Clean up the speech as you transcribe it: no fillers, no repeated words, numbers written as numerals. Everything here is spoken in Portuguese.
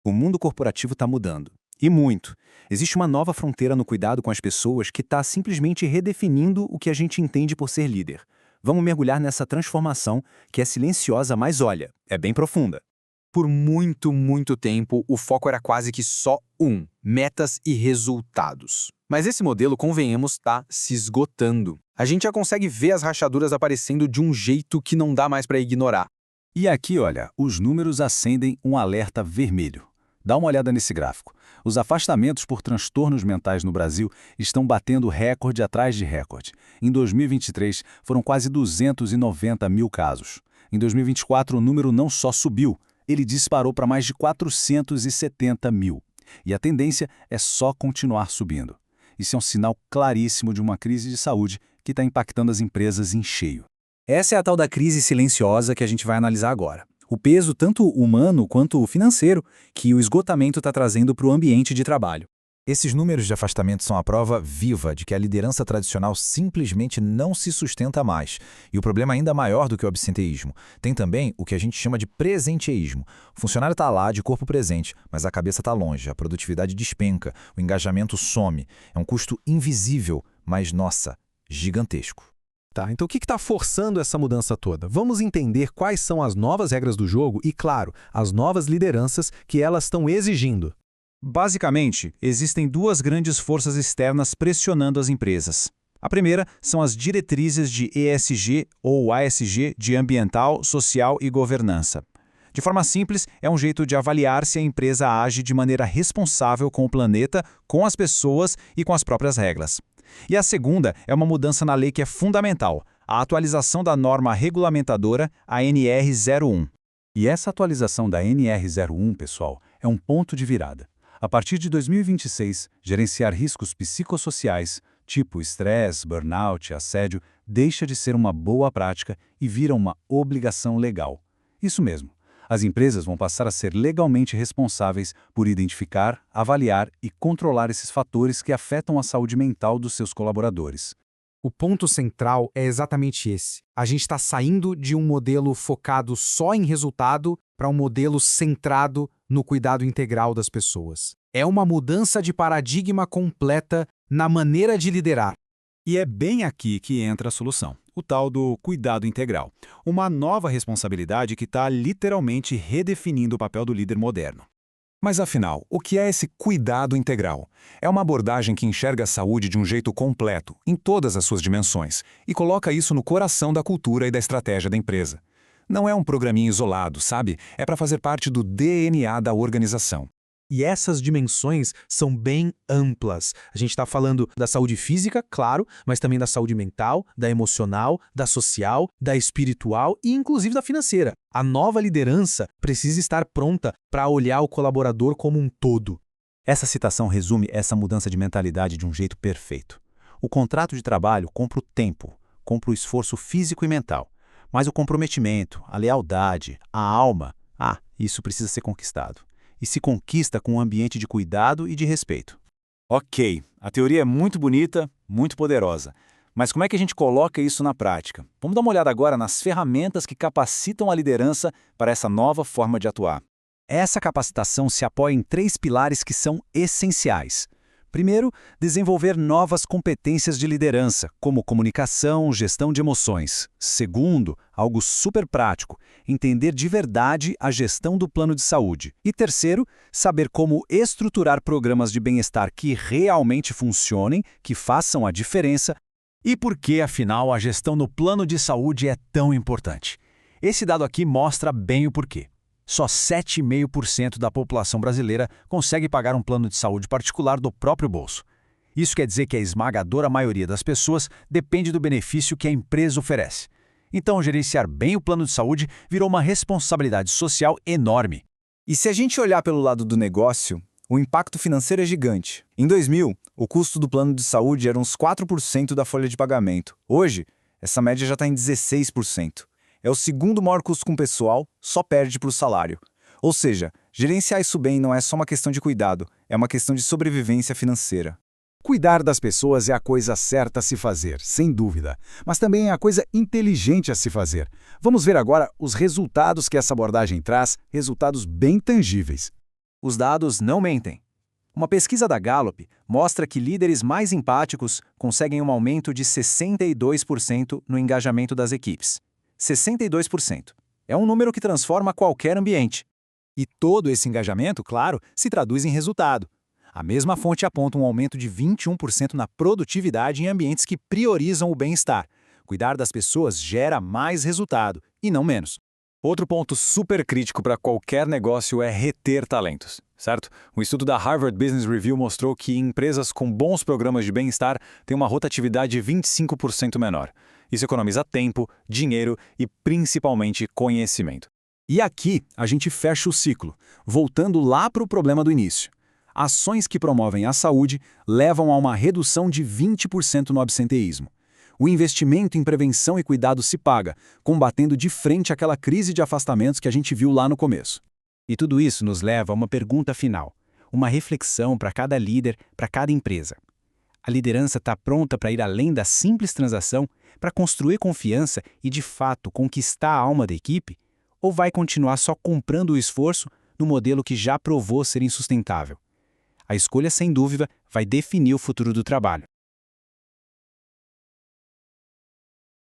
O mundo corporativo está mudando. E muito. Existe uma nova fronteira no cuidado com as pessoas que está simplesmente redefinindo o que a gente entende por ser líder. Vamos mergulhar nessa transformação que é silenciosa, mas olha, é bem profunda. Por muito tempo, o foco era quase que só metas e resultados. Mas esse modelo, convenhamos, está se esgotando. A gente já consegue ver as rachaduras aparecendo de um jeito que não dá mais para ignorar. E aqui, olha, os números acendem um alerta vermelho. Dá uma olhada nesse gráfico. Os afastamentos por transtornos mentais no Brasil estão batendo recorde atrás de recorde. Em 2023, foram quase 290 mil casos. Em 2024, o número não só subiu, ele disparou para mais de 470 mil. E a tendência é só continuar subindo. Isso é um sinal claríssimo de uma crise de saúde que está impactando as empresas em cheio. Essa é a tal da crise silenciosa que a gente vai analisar agora. O peso tanto humano quanto financeiro que o esgotamento está trazendo para o ambiente de trabalho. Esses números de afastamento são a prova viva de que a liderança tradicional simplesmente não se sustenta mais. E o problema é ainda maior do que o absenteísmo. Tem também o que a gente chama de presenteísmo. O funcionário está lá de corpo presente, mas a cabeça está longe, a produtividade despenca, o engajamento some. É um custo invisível, mas, nossa, gigantesco. Tá, então o que está forçando essa mudança toda? Vamos entender quais são as novas regras do jogo e, claro, as novas lideranças que elas estão exigindo. Basicamente, existem duas grandes forças externas pressionando as empresas. A primeira são as diretrizes de ESG ou ASG de ambiental, social e governança. De forma simples, é um jeito de avaliar se a empresa age de maneira responsável com o planeta, com as pessoas e com as próprias regras. E a segunda é uma mudança na lei que é fundamental, a atualização da norma regulamentadora, a NR01. E essa atualização da NR01, pessoal, é um ponto de virada. A partir de 2026, gerenciar riscos psicossociais, tipo estresse, burnout, assédio, deixa de ser uma boa prática e vira uma obrigação legal. Isso mesmo. As empresas vão passar a ser legalmente responsáveis por identificar, avaliar e controlar esses fatores que afetam a saúde mental dos seus colaboradores. O ponto central é exatamente esse. A gente está saindo de um modelo focado só em resultado para um modelo centrado no cuidado integral das pessoas. É uma mudança de paradigma completa na maneira de liderar. E é bem aqui que entra a solução, o tal do cuidado integral. Uma nova responsabilidade que está literalmente redefinindo o papel do líder moderno. Mas afinal, o que é esse cuidado integral? É uma abordagem que enxerga a saúde de um jeito completo, em todas as suas dimensões, e coloca isso no coração da cultura e da estratégia da empresa. Não é um programinha isolado, sabe? É para fazer parte do DNA da organização. E essas dimensões são bem amplas. A gente está falando da saúde física, claro, mas também da saúde mental, da emocional, da social, da espiritual e inclusive da financeira. A nova liderança precisa estar pronta para olhar o colaborador como um todo. Essa citação resume essa mudança de mentalidade de um jeito perfeito. O contrato de trabalho compra o tempo, compra o esforço físico e mental. Mas o comprometimento, a lealdade, a alma, isso precisa ser conquistado. E se conquista com um ambiente de cuidado e de respeito. Ok, a teoria é muito bonita, muito poderosa. Mas como é que a gente coloca isso na prática? Vamos dar uma olhada agora nas ferramentas que capacitam a liderança para essa nova forma de atuar. Essa capacitação se apoia em 3 pilares que são essenciais. Primeiro, desenvolver novas competências de liderança, como comunicação, gestão de emoções. Segundo, algo super prático, entender de verdade a gestão do plano de saúde. E terceiro, saber como estruturar programas de bem-estar que realmente funcionem, que façam a diferença. E por que, afinal, a gestão no plano de saúde é tão importante? Esse dado aqui mostra bem o porquê. Só 7,5% da população brasileira consegue pagar um plano de saúde particular do próprio bolso. Isso quer dizer que a esmagadora maioria das pessoas depende do benefício que a empresa oferece. Então, gerenciar bem o plano de saúde virou uma responsabilidade social enorme. E se a gente olhar pelo lado do negócio, o impacto financeiro é gigante. Em 2000, o custo do plano de saúde era uns 4% da folha de pagamento. Hoje, essa média já está em 16%. É o segundo maior custo com o pessoal, só perde para o salário. Ou seja, gerenciar isso bem não é só uma questão de cuidado, é uma questão de sobrevivência financeira. Cuidar das pessoas é a coisa certa a se fazer, sem dúvida, mas também é a coisa inteligente a se fazer. Vamos ver agora os resultados que essa abordagem traz, resultados bem tangíveis. Os dados não mentem. Uma pesquisa da Gallup mostra que líderes mais empáticos conseguem um aumento de 62% no engajamento das equipes. 62%. É um número que transforma qualquer ambiente. E todo esse engajamento, claro, se traduz em resultado. A mesma fonte aponta um aumento de 21% na produtividade em ambientes que priorizam o bem-estar. Cuidar das pessoas gera mais resultado, e não menos. Outro ponto super crítico para qualquer negócio é reter talentos, certo? Um estudo da Harvard Business Review mostrou que empresas com bons programas de bem-estar têm uma rotatividade 25% menor. Isso economiza tempo, dinheiro e, principalmente, conhecimento. E aqui a gente fecha o ciclo, voltando lá para o problema do início. Ações que promovem a saúde levam a uma redução de 20% no absenteísmo. O investimento em prevenção e cuidado se paga, combatendo de frente aquela crise de afastamentos que a gente viu lá no começo. E tudo isso nos leva a uma pergunta final, uma reflexão para cada líder, para cada empresa. A liderança está pronta para ir além da simples transação, para construir confiança e, de fato, conquistar a alma da equipe? Ou vai continuar só comprando o esforço no modelo que já provou ser insustentável? A escolha, sem dúvida, vai definir o futuro do trabalho.